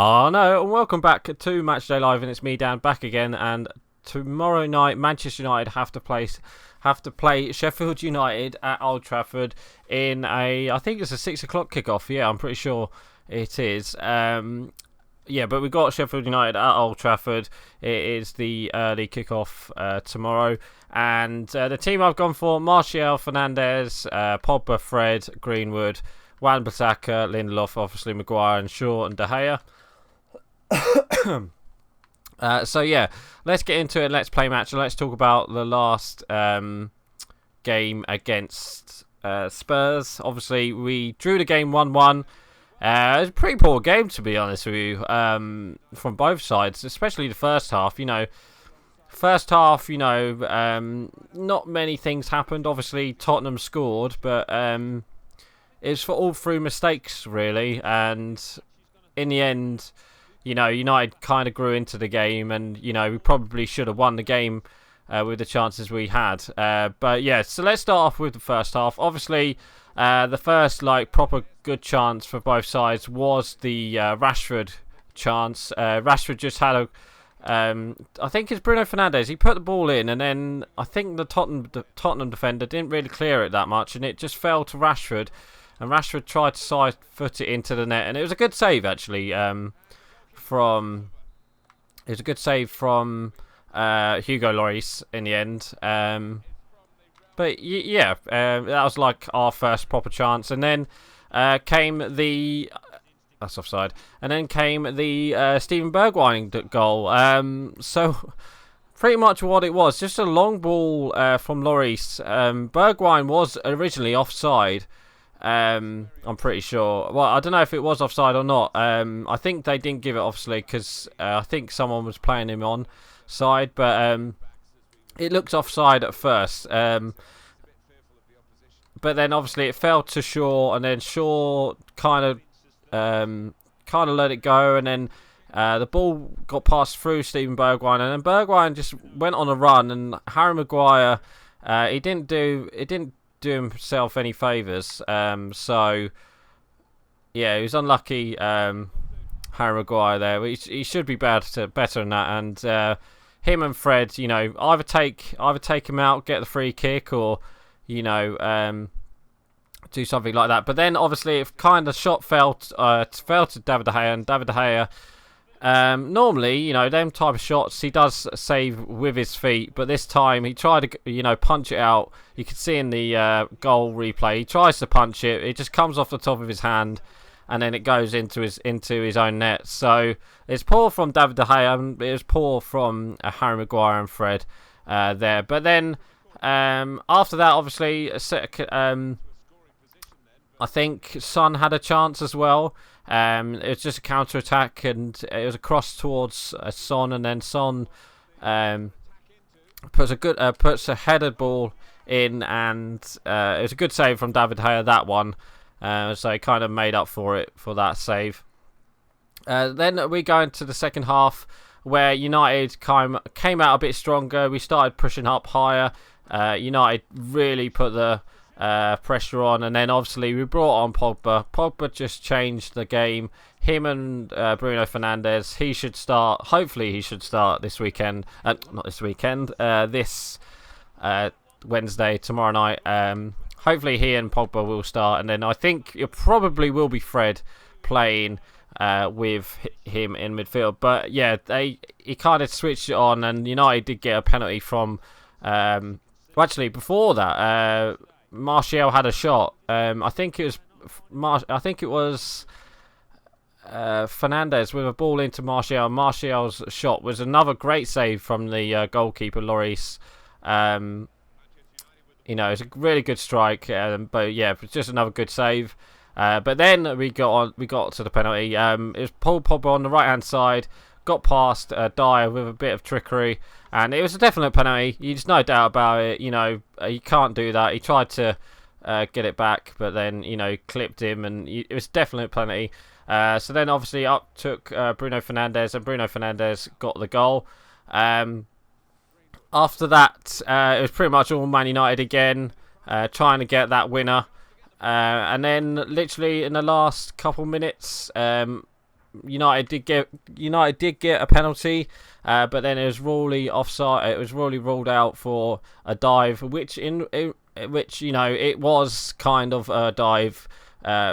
Oh no, and welcome back to Matchday Live, and it's me, Dan, back again. And tomorrow night, Manchester United have to play Sheffield United at Old Trafford in I think it's a 6 o'clock kickoff. Yeah, I'm pretty sure it is. Yeah, but we've got Sheffield United at Old Trafford. It is the early kickoff tomorrow. And the team I've gone for: Martial, Fernandes, Pogba, Fred, Greenwood, Wan-Bissaka, Lindelof, obviously Maguire, and Shaw and De Gea. So yeah, let's get into it. Let's play match and let's talk about the last game against Spurs. Obviously, we drew the game 1-1. It was a pretty poor game, to be honest with you, from both sides, especially the first half. Not many things happened. Obviously, Tottenham scored, but it's for all through mistakes, really. And in the end, United kind of grew into the game, and we probably should have won the game with the chances we had. But yeah, so let's start off with the first half. Obviously, the first proper good chance for both sides was the Rashford chance. Rashford just had I think it's Bruno Fernandes. He put the ball in, and then I think the Tottenham defender didn't really clear it that much, and it just fell to Rashford. And Rashford tried to side foot it into the net, and it was a good save actually. It was a good save from Hugo Lloris in the end. But yeah, that was our first proper chance, and then came the that's offside, and then came the Steven Bergwijn goal. So pretty much what it was, just a long ball from Lloris. Bergwijn was originally offside. I'm pretty sure. Well, I don't know if it was offside or not. I think they didn't give it, obviously, because I think someone was playing him on side, but it looked offside at first. But then obviously it fell to Shaw, and then Shaw kind of let it go, and then the ball got passed through Steven Bergwijn, and then Bergwijn just went on a run, and Harry Maguire, he didn't do himself any favours. So yeah, he was unlucky. Harry Maguire there. He should be better than that. And him and Fred, either take him out, get the free kick, or do something like that. But then obviously it kind of shot fell to David De Gea, and David De Gea. Normally, them type of shots he does save with his feet, but this time he tried to, punch it out. You can see in the goal replay, he tries to punch it. It just comes off the top of his hand, and then it goes into his own net. So it's poor from David De Gea, and it was poor from Harry Maguire and Fred there. But then after that, obviously, I think Son had a chance as well. It was just a counter attack, and it was a cross towards Son, and then Son puts a headed ball in, and it was a good save from David De Gea, that one. So he kind of made up for it for that save. Then we go into the second half, where United came out a bit stronger. We started pushing up higher. United really put the pressure on, and then obviously we brought on Pogba. Pogba just changed the game. Him and Bruno Fernandes, hopefully he should start this weekend. Not this weekend, this Wednesday, tomorrow night. Hopefully he and Pogba will start, and then I think it probably will be Fred playing with him in midfield. But yeah, he kind of switched it on, and United did get a penalty from actually before that Martial had a shot. I think it was Fernandes with a ball into Martial. Martial's shot was another great save from the goalkeeper Lloris. It's a really good strike. But yeah, it was just another good save. But then we got to the penalty. It was Paul Pogba on the right hand side. Got past Dyer with a bit of trickery, and it was a definite penalty. There's no doubt about it. You can't do that. He tried to get it back, but then clipped him, and it was definitely a penalty. So then obviously up took Bruno Fernandes, and Bruno Fernandes got the goal. After that, it was pretty much all Man United again, trying to get that winner. And then literally in the last couple minutes, United did get a penalty, but then it was ruled offside. It was ruled out for a dive, which it was kind of a dive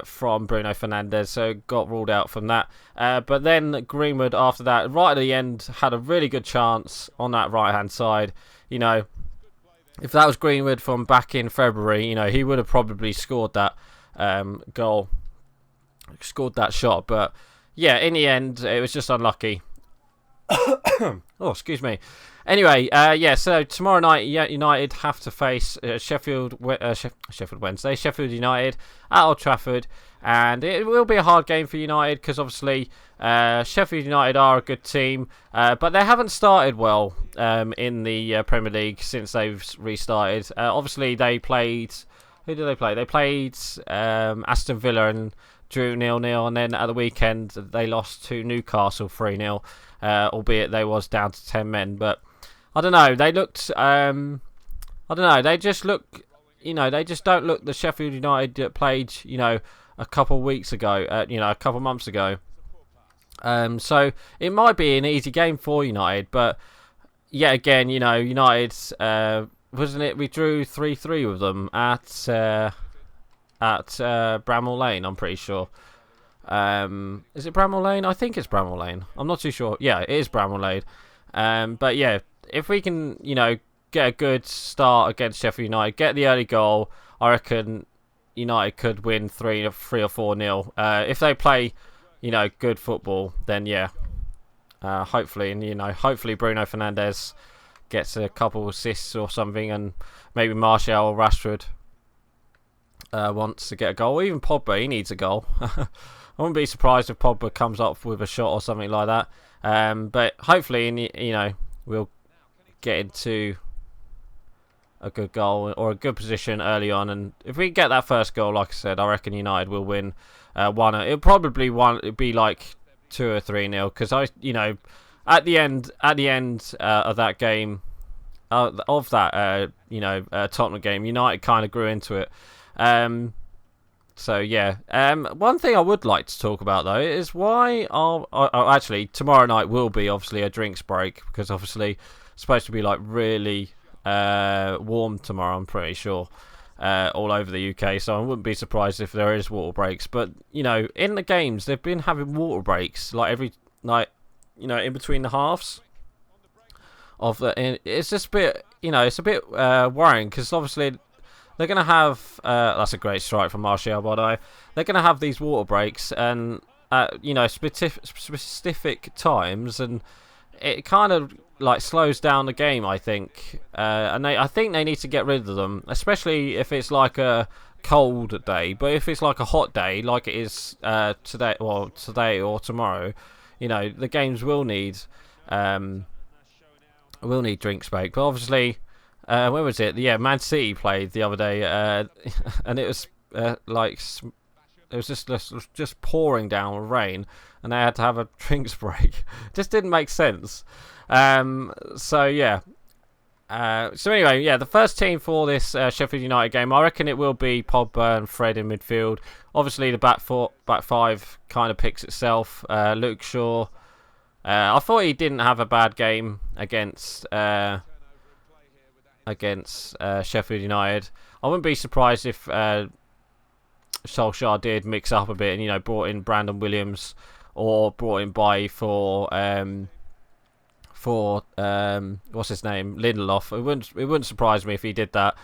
from Bruno Fernandes, so it got ruled out from that. But then Greenwood, after that, right at the end, had a really good chance on that right-hand side. If that was Greenwood from back in February, he would have probably scored that goal, scored that shot. But yeah, in the end, it was just unlucky. Oh, excuse me. Anyway, so tomorrow night, United have to face Sheffield Wednesday, Sheffield United at Old Trafford, and it will be a hard game for United because obviously Sheffield United are a good team, but they haven't started well in the Premier League since they've restarted. Obviously, they played. Who did they play? They played Aston Villa and drew 0-0, and then at the weekend they lost to Newcastle 3-0, albeit they was down to 10 men, but I don't know. They looked. I don't know. They just look. They just don't look the Sheffield United that played. A couple of weeks ago. A couple of months ago. So it might be an easy game for United, but yet again, United. Wasn't it? We drew 3-3 with them at Bramall Lane. I'm pretty sure. Is it Bramall Lane? I think it's Bramall Lane. I'm not too sure. Yeah, it is Bramall Lane. But yeah. If we can, get a good start against Sheffield United, get the early goal, I reckon United could win 3 or 4-0. If they play, good football, then yeah, hopefully, and hopefully Bruno Fernandes gets a couple assists or something, and maybe Martial or Rashford wants to get a goal. Even Pogba, he needs a goal. I wouldn't be surprised if Pogba comes up with a shot or something like that. But hopefully, we'll get into a good goal or a good position early on, and if we get that first goal, like I said, I reckon United will win 1. It'll probably be like 2 or 3-0 because at the end of that game, Tottenham game, United kind of grew into it. So yeah, one thing I would like to talk about though is why actually tomorrow night will be obviously a drinks break because obviously it's supposed to be like really warm tomorrow. I'm pretty sure all over the UK, so I wouldn't be surprised if there is water breaks. But in the games they've been having water breaks like every night, in between the halves of the. It's just a bit, it's a bit worrying because obviously. They're going to have... that's a great strike from Martial, by the way. They're going to have these water breaks and, specific times, and it kind of slows down the game, I think. And I think they need to get rid of them, especially if it's like a cold day. But if it's like a hot day, like it is today or tomorrow, the games will need drinks break. But obviously... where was it? Yeah, Man City played the other day, and it was it was just pouring down with rain, and they had to have a drinks break. Just didn't make sense. So yeah. So anyway, yeah, the first team for this Sheffield United game, I reckon it will be Pogba and Fred in midfield. Obviously, the back five kind of picks itself. Luke Shaw. I thought he didn't have a bad game against Sheffield United. I wouldn't be surprised if Solskjaer did mix up a bit and brought in Brandon Williams or brought in Bailly for what's his name, Lindelof. It wouldn't surprise me if he did that.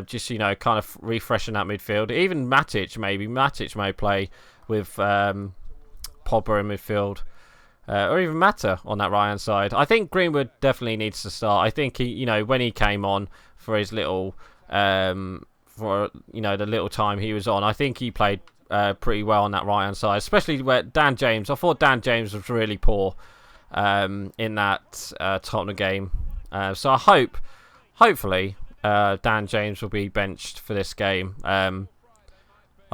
Just kind of refreshing that midfield. Even Matic may play with Pogba in midfield. Or even Mata on that right hand side. I think Greenwood definitely needs to start. I think he, when he came on for his little, the little time he was on, I think he played pretty well on that right hand side. Especially where Dan James. I thought Dan James was really poor in that Tottenham game. So hopefully, Dan James will be benched for this game. I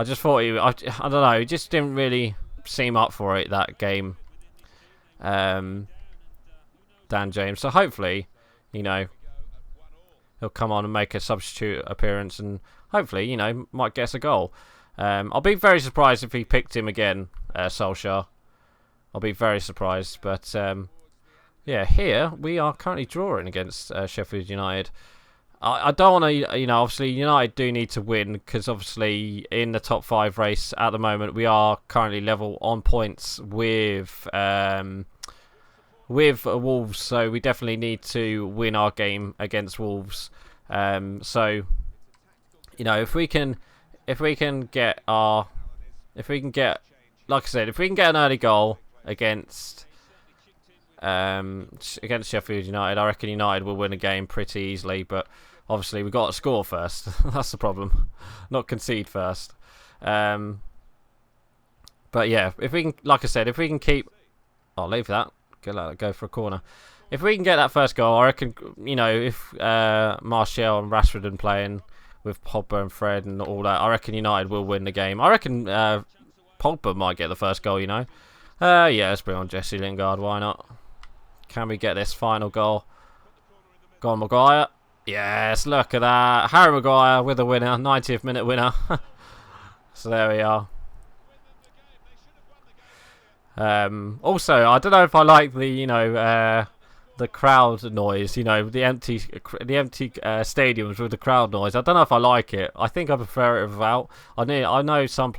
just thought I don't know. He just didn't really seem up for it that game. Dan James. So hopefully, he'll come on and make a substitute appearance and hopefully, might get us a goal. I'll be very surprised if he picked him again, Solskjaer. I'll be very surprised. But yeah, here we are currently drawing against Sheffield United. I don't want to, obviously United do need to win because obviously in the top 5 race at the moment we are currently level on points with Wolves, so we definitely need to win our game against Wolves. So if we can get, like I said, if we can get an early goal against Sheffield United, I reckon United will win a game pretty easily. But obviously we've got to score first. That's the problem, not concede first. But yeah, if we can, like I said, if we can keep, I'll leave that. Go for a corner. If we can get that first goal, I reckon, if Martial and Rashford are playing with Pogba and Fred and all that, I reckon United will win the game. I reckon Pogba might get the first goal, Yeah, let's bring on Jesse Lingard. Why not? Can we get this final goal? Go on, Maguire. Yes, look at that. Harry Maguire with a winner. 90th minute winner. So there we are. Also, I don't know if I like the crowd noise. The empty stadiums with the crowd noise. I don't know if I like it. I think I prefer it without. I know some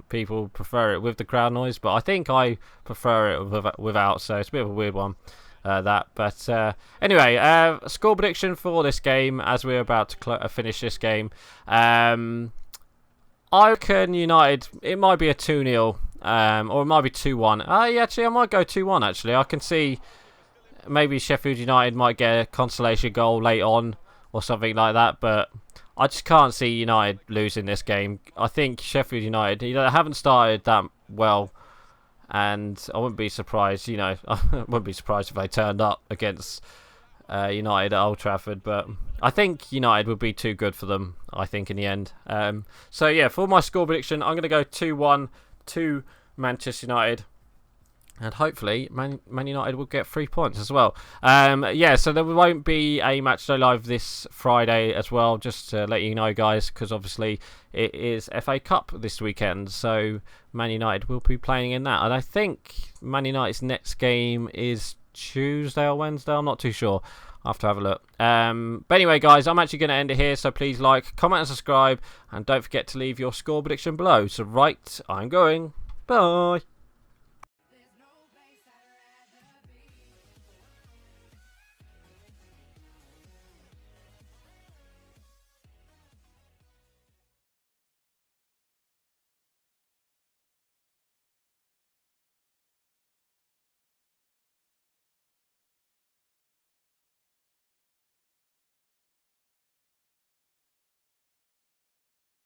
people prefer it with the crowd noise, but I think I prefer it without. So it's a bit of a weird one. But anyway, score prediction for this game as we're about to finish this game. I reckon United, it might be a 2-0. Or it might be 2-1. Actually, I might go 2-1, actually. I can see maybe Sheffield United might get a consolation goal late on or something like that, but I just can't see United losing this game. I think Sheffield United, they haven't started that well, and I wouldn't be surprised, I wouldn't be surprised if they turned up against United at Old Trafford, but I think United would be too good for them, I think, in the end. So yeah, for my score prediction, I'm going to go 2-1 to Manchester United, and hopefully Man United will get 3 points as well. Yeah, so there won't be a match day live this Friday as well, just to let you know, guys, because obviously it is FA Cup this weekend, so Man United will be playing in that, and I think Man United's next game is Tuesday or Wednesday, I'm not too sure. I'll have to have a look. But anyway, guys, I'm actually going to end it here. So please like, comment and subscribe. And don't forget to leave your score prediction below. So right, I'm going. Bye.